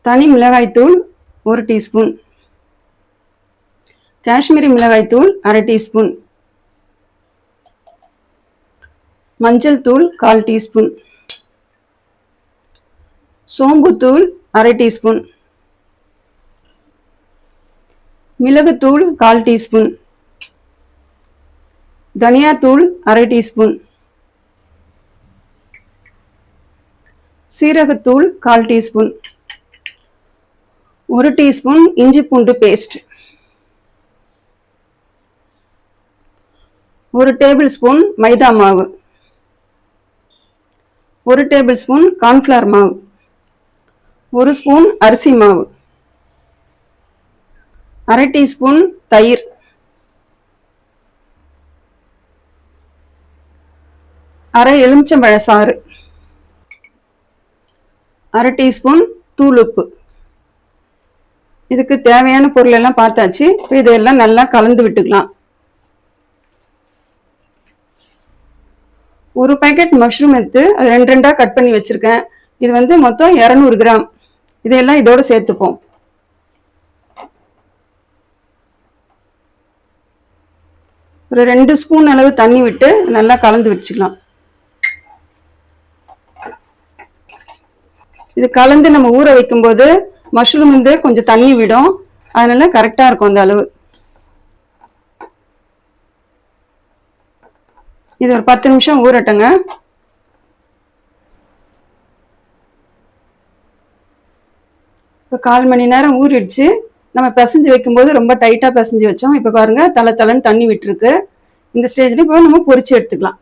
தனி மிளகாய்த்தூள் 1 டீஸ்பூன், காஷ்மீரி மிளகாய்த்தூள் 1/2 டீஸ்பூன், மஞ்சள் தூள் 1/4 டீஸ்பூன், சோம்புத்தூள் 1/2 டீஸ்பூன், மிளகுத்தூள் 1/4 டீஸ்பூன், தனியாத்தூள் 1/2 டீஸ்பூன், சீரகத்தூள் 1/4 டீஸ்பூன், 1 டீஸ்பூன் இஞ்சி பூண்டு பேஸ்ட், 1 டேபிள் ஸ்பூன் மைதா மாவு, 1 டேபிள் ஸ்பூன் கார்ன்ஃப்ளவர் மாவு, 1 ஸ்பூன் அரிசி மாவு, 1/2 டீஸ்பூன் தயிர், 1/2 எலுமிச்சம்பழ சாறு, 1/2 டீஸ்பூன் தூள் உப்பு. இதுக்கு தேவையான பொருள் எல்லாம் பார்த்தாச்சு. இதெல்லாம் நல்லா கலந்து விட்டுக்கலாம். ஒரு பேக்கெட் மஷ்ரூம் எடுத்து அது 2 கட் பண்ணி வச்சிருக்கேன். இது வந்து மொத்தம் 200 கிராம். இதெல்லாம் இதோட சேர்த்துப்போம். ஒரு 2 ஸ்பூன் அளவு தண்ணி விட்டு நல்லா கலந்து வச்சுக்கலாம். இது கலந்து நம்ம ஊற வைக்கும்போது மஷ்ரூம் வந்து கொஞ்சம் தண்ணி விடும். அதனால கரெக்டா இருக்கும் அந்த அளவு. இது ஒரு 10 நிமிஷம் ஊறட்டுங்க. இப்போ 1/4 மணி நேரம் ஊறிடுச்சு. நம்ம பிசைஞ்சு வைக்கும்போது ரொம்ப டைட்டா பிசைஞ்சு வச்சோம். இப்போ பாருங்க தலை தலைன்னு தண்ணி விட்டுருக்கு. இந்த ஸ்டேஜ்ல இப்போ நம்ம பொரிச்சு எடுத்துக்கலாம்.